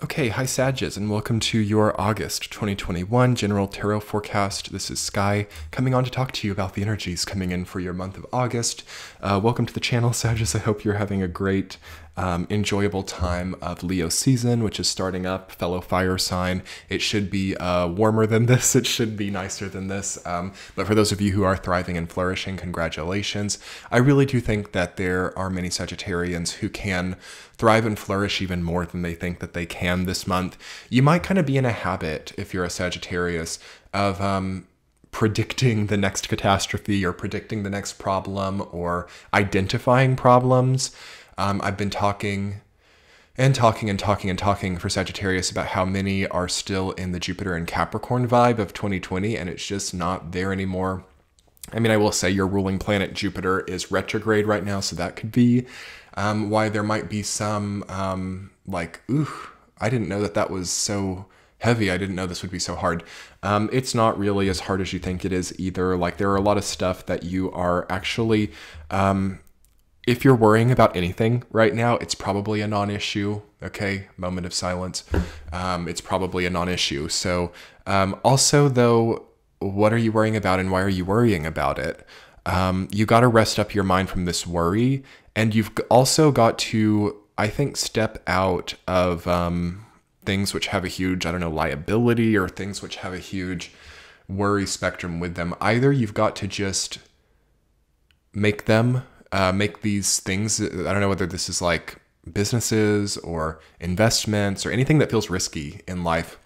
Okay, hi Sagittarius, and welcome to your August 2021 General Tarot Forecast. This is Sky, coming on to talk to you about the energies coming in for your month of August. Welcome to the channel, Sagittarius. I hope you're having a great, enjoyable time of Leo season, which is starting up, fellow fire sign. It should be warmer than this. It should be nicer than this. But for those of you who are thriving and flourishing, congratulations. I really do think that there are many Sagittarians who can thrive and flourish even more than they think that they can this month. You might kind of be in a habit, if you're a Sagittarius, of predicting the next catastrophe or predicting the next problem or identifying problems. I've been talking for Sagittarius about how many are still in the Jupiter and Capricorn vibe of 2020, and it's just not there anymore. I mean, I will say your ruling planet Jupiter is retrograde right now, so that could be why there might be some like, ooh, I didn't know that that was so heavy. I didn't know this would be so hard. It's not really as hard as you think it is either. Like, there are a lot of stuff that you are actually, if you're worrying about anything right now, it's probably a non-issue. Okay, moment of silence. It's probably a non-issue. So also though, what are you worrying about and why are you worrying about it? You got to rest up your mind from this worry. And you've also got to, I think, step out of things which have a huge, I don't know, liability, or things which have a huge worry spectrum with them. Either you've got to just make these things, I don't know whether this is like businesses or investments or anything that feels risky in life.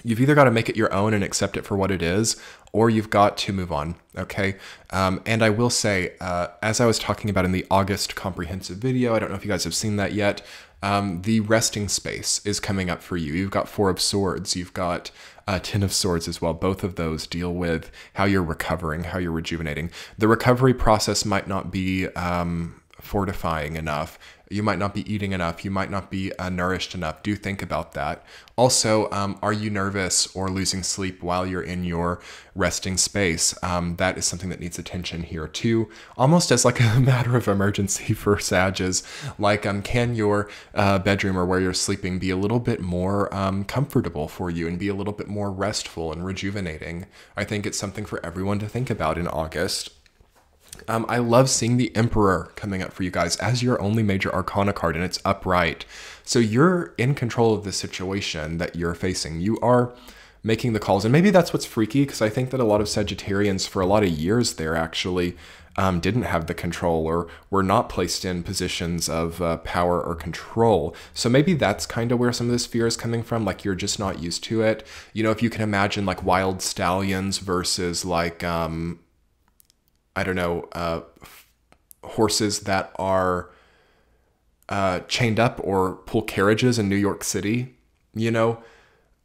You've either got to make it your own and accept it for what it is, or you've got to move on, okay? And I will say, as I was talking about in the August comprehensive video, I don't know if you guys have seen that yet, the resting space is coming up for you. You've got Four of Swords, you've got Ten of Swords as well. Both of those deal with how you're recovering, how you're rejuvenating. The recovery process might not be fortifying enough. You might not be eating enough. You might not be nourished enough. Do think about that. Also, are you nervous or losing sleep while you're in your resting space? That is something that needs attention here too, almost as like a matter of emergency for Sages. Like, can your bedroom or where you're sleeping be a little bit more comfortable for you and be a little bit more restful and rejuvenating? I think it's something for everyone to think about in August. I love seeing the Emperor coming up for you guys as your only major arcana card, and it's upright. So you're in control of the situation that you're facing. You are making the calls, and maybe that's what's freaky, because I think that a lot of Sagittarians for a lot of years there actually didn't have the control or were not placed in positions of power or control. So maybe that's kind of where some of this fear is coming from. Like, you're just not used to it. You know, if you can imagine like wild stallions versus like, I don't know, horses that are chained up or pull carriages in New York City, you know,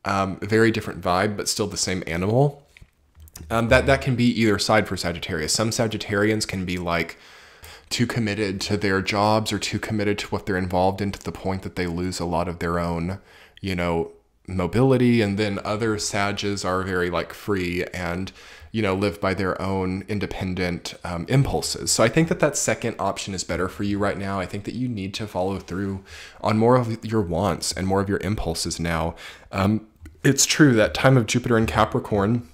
very different vibe, but still the same animal. That can be either side for Sagittarius. Some Sagittarians can be like too committed to their jobs or too committed to what they're involved in to the point that they lose a lot of their own, you know, mobility. And then other Sages are very like free and, you know, live by their own independent impulses. So I think that that second option is better for you right now. I think that you need to follow through on more of your wants and more of your impulses now. It's true that time of Jupiter in Capricorn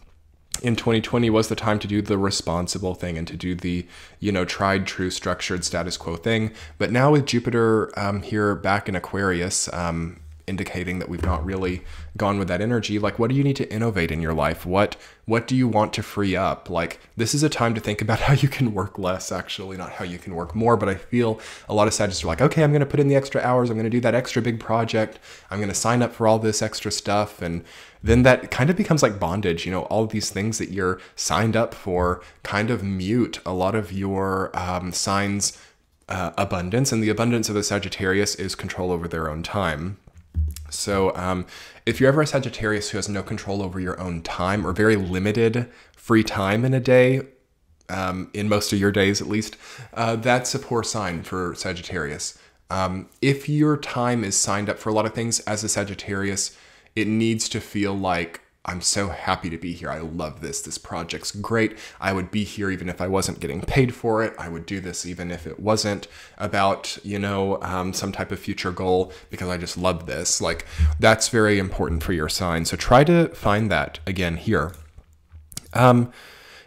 in 2020 was the time to do the responsible thing and to do the, you know, tried, true, structured status quo thing. But now with Jupiter here back in Aquarius, indicating that we've not really gone with that energy, like, what do you need to innovate in your life? What do you want to free up? Like, this is a time to think about how you can work less, actually, not how you can work more. But I feel a lot of Sagittarians are like, okay, I'm going to put in the extra hours. I'm going to do that extra big project. I'm going to sign up for all this extra stuff. And then that kind of becomes like bondage. You know, all of these things that you're signed up for kind of mute a lot of your signs' abundance. And the abundance of the Sagittarius is control over their own time. So if you're ever a Sagittarius who has no control over your own time or very limited free time in a day, in most of your days at least, that's a poor sign for Sagittarius. If your time is signed up for a lot of things as a Sagittarius, it needs to feel like I'm so happy to be here. I love this. This project's great. I would be here even if I wasn't getting paid for it. I would do this even if it wasn't about, you know, some type of future goal, because I just love this. Like, that's very important for your sign. So try to find that again here.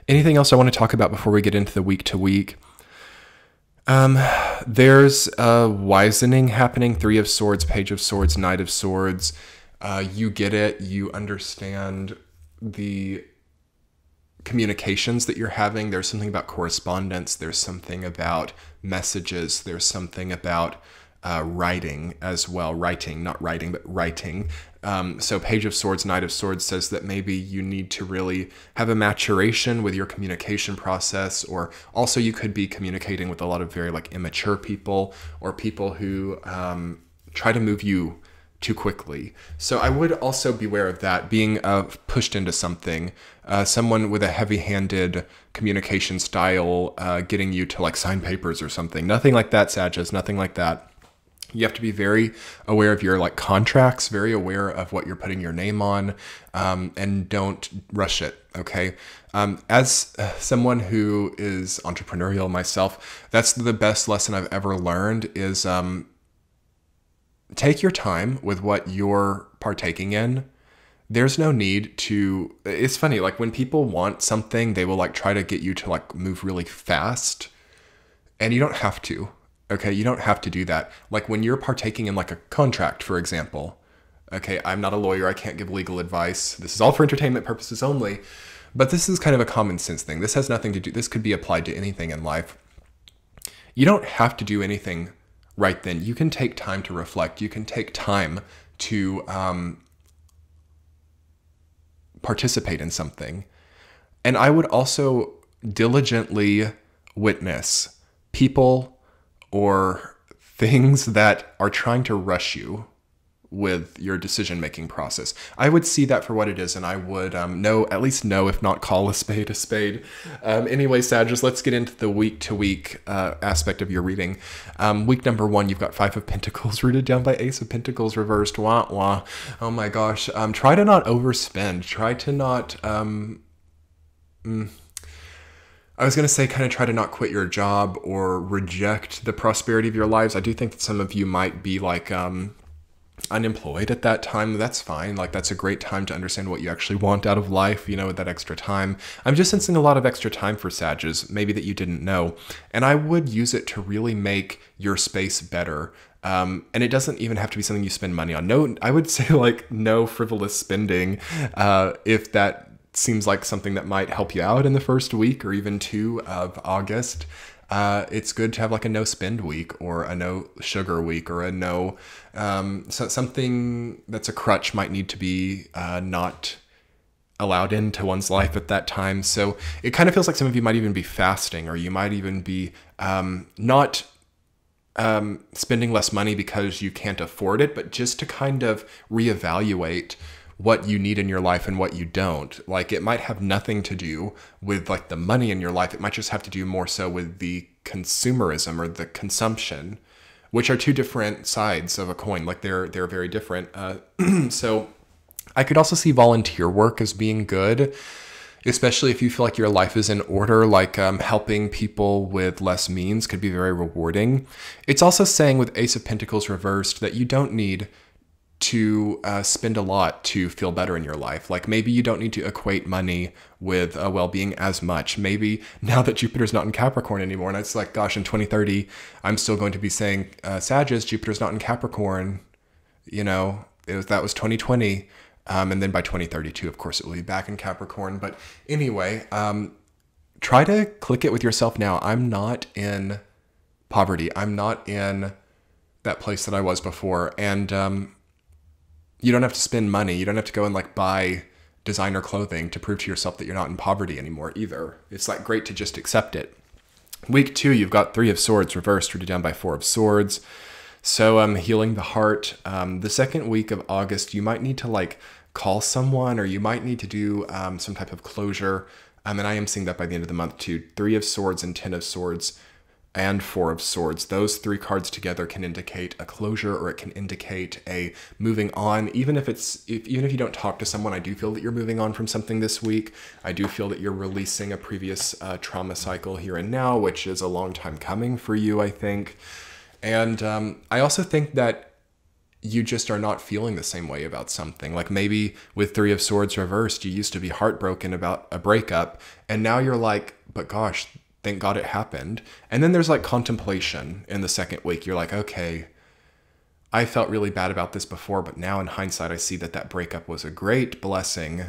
Anything else I want to talk about before we get into the week to week? There's a wisening happening. 3 of Swords, Page of Swords, Knight of Swords. You get it. You understand the communications that you're having. There's something about correspondence. There's something about messages. There's something about writing as well. Writing, not writing, but writing. So Page of Swords, Knight of Swords says that maybe you need to really have a maturation with your communication process, or also you could be communicating with a lot of very like immature people, or people who try to move you too quickly. So I would also beware of that, being pushed into something. Someone with a heavy-handed communication style getting you to like sign papers or something. Nothing like that, Sagittarius, nothing like that. You have to be very aware of your like contracts, very aware of what you're putting your name on, and don't rush it, okay? As someone who is entrepreneurial myself, that's the best lesson I've ever learned is take your time with what you're partaking in. There's no need to, it's funny, like when people want something, they will like try to get you to like move really fast, and you don't have to. Okay, you don't have to do that. Like when you're partaking in like a contract, for example. Okay, I'm not a lawyer. I can't give legal advice. This is all for entertainment purposes only. But this is kind of a common sense thing. This has nothing to do, this could be applied to anything in life. You don't have to do anything right then. You can take time to reflect. You can take time to participate in something. And I would also diligently witness people or things that are trying to rush you with your decision-making process. I would see that for what it is, and I would at least know, if not call a spade a spade. Anyway, Sagittarius, let's get into the week-to-week aspect of your reading. Week number 1, you've got 5 of Pentacles rooted down by Ace of Pentacles reversed. Wah, wah. Oh my gosh. Try to not overspend. Try to not... I was going to say kind of try to not quit your job or reject the prosperity of your lives. I do think that some of you might be like unemployed at that time. That's fine. Like that's a great time to understand what you actually want out of life, you know, with that extra time. I'm just sensing a lot of extra time for Sagittarius, maybe that you didn't know. And I would use it to really make your space better. And it doesn't even have to be something you spend money on. No, I would say like no frivolous spending if that seems like something that might help you out in the first week or even 2 of August. It's good to have like a no spend week or a no sugar week or a no, so something that's a crutch might need to be not allowed into one's life at that time. So it kind of feels like some of you might even be fasting, or you might even be not spending less money because you can't afford it, but just to kind of reevaluate what you need in your life and what you don't. Like it might have nothing to do with like the money in your life. It might just have to do more so with the consumerism or the consumption, which are 2 different sides of a coin. Like they're very different. So I could also see volunteer work as being good, especially if you feel like your life is in order, like helping people with less means could be very rewarding. It's also saying with Ace of Pentacles reversed that you don't need to spend a lot to feel better in your life. Like maybe you don't need to equate money with well-being as much. Maybe now that Jupiter's not in Capricorn anymore, and it's like, gosh, in 2030, I'm still going to be saying, Sagittarius, Jupiter's not in Capricorn. You know, that was 2020. And then by 2032, of course, it will be back in Capricorn. But anyway, try to click it with yourself now. I'm not in poverty. I'm not in that place that I was before. And you don't have to spend money. You don't have to go and like buy designer clothing to prove to yourself that you're not in poverty anymore either. It's like great to just accept it. Week 2, you've got 3 of Swords reversed, rooted down by 4 of Swords. So healing the heart. The second week of August, you might need to like call someone, or you might need to do some type of closure. And I am seeing that by the end of the month too. 3 of Swords and 10 of Swords. and Four of Swords. Those three cards together can indicate a closure, or it can indicate a moving on. Even if you don't talk to someone, I do feel that you're moving on from something this week. I do feel that you're releasing a previous trauma cycle here and now, which is a long time coming for you, I think. And I also think that you just are not feeling the same way about something. Like maybe with Three of Swords reversed, you used to be heartbroken about a breakup, and now you're like, but gosh, thank God it happened. And then there's like contemplation in the second week. You're like, okay, I felt really bad about this before, but now in hindsight, I see that that breakup was a great blessing.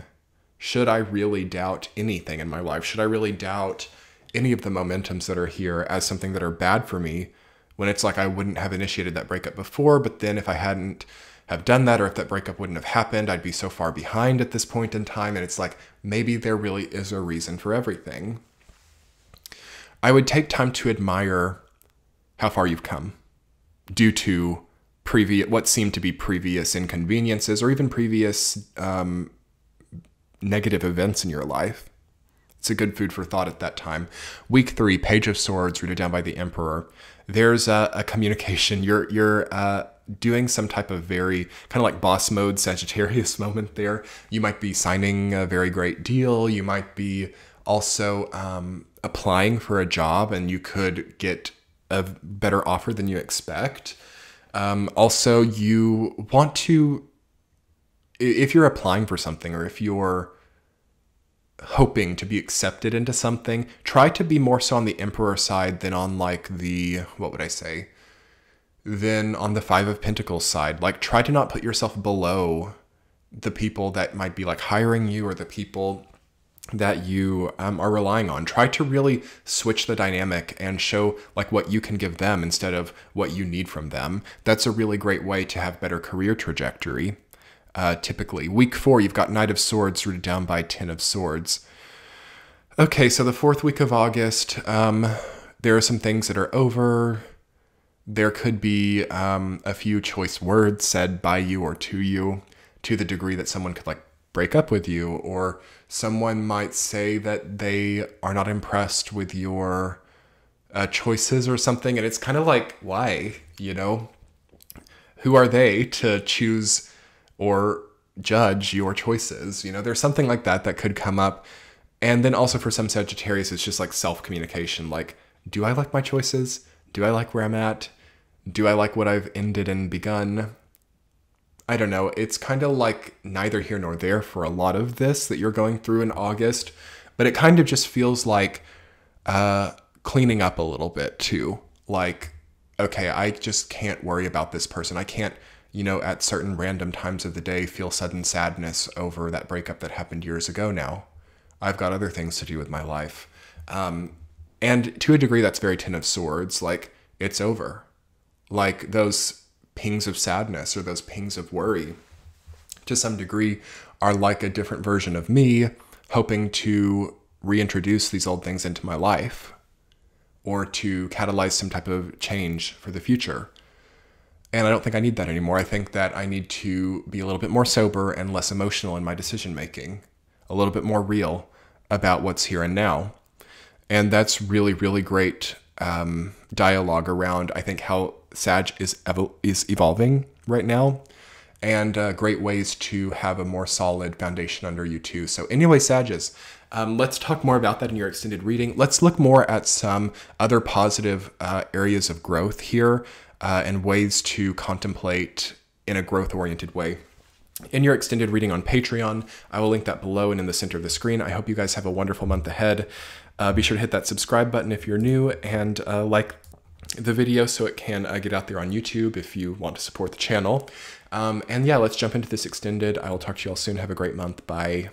Should I really doubt anything in my life? Should I really doubt any of the momentums that are here as something that are bad for me, when it's like I wouldn't have initiated that breakup before, but then if I hadn't have done that, or if that breakup wouldn't have happened, I'd be so far behind at this point in time. And it's like, maybe there really is a reason for everything. I would take time to admire how far you've come due to what seemed to be previous inconveniences, or even previous negative events in your life. It's a good food for thought at that time. Week 3, Page of Swords, rooted down by the Emperor. There's a communication. You're doing some type of very kind of like boss mode Sagittarius moment there. You might be signing a very great deal. You might be also applying for a job, and you could get a better offer than you expect. Also, you want to, if you're applying for something, or if you're hoping to be accepted into something, try to be more so on the Emperor side than on like the, what would I say? Than on the Five of Pentacles side. Like, try to not put yourself below the people that might be like hiring you, or the people that you are relying on. Try to really switch the dynamic and show like what you can give them instead of what you need from them. That's a really great way to have better career trajectory. Typically. Week 4, you've got Knight of Swords rooted down by 10 of Swords. Okay, so the 4th week of August, there are some things that are over. There could be a few choice words said by you or to you, to the degree that someone could like break up with you, or someone might say that they are not impressed with your choices or something. And it's kind of like, why, you know? Who are they to choose or judge your choices? You know, there's something like that that could come up. And then also for some Sagittarius, it's just like self-communication. Like, do I like my choices? Do I like where I'm at? Do I like what I've ended and begun? I don't know. It's kind of like neither here nor there for a lot of this that you're going through in August, but it kind of just feels like cleaning up a little bit too. Like, okay, I just can't worry about this person. I can't, you know, at certain random times of the day feel sudden sadness over that breakup that happened years ago now. I've got other things to do with my life. And to a degree, that's very 10 of Swords. Like, it's over. Like, those pings of sadness or those pings of worry, to some degree, are like a different version of me hoping to reintroduce these old things into my life, or to catalyze some type of change for the future. And I don't think I need that anymore. I think that I need to be a little bit more sober and less emotional in my decision making, a little bit more real about what's here and now. And that's really, really great dialogue around, I think, how Sag is evolving right now, and great ways to have a more solid foundation under you too. So anyway, Sages, let's talk more about that in your extended reading. Let's look more at some other positive areas of growth here, and ways to contemplate in a growth-oriented way. In your extended reading on Patreon, I will link that below and in the center of the screen. I hope you guys have a wonderful month ahead. Be sure to hit that subscribe button if you're new, and like the video so it can get out there on YouTube if you want to support the channel. And yeah, let's jump into this extended. I will talk to you all soon. Have a great month. Bye.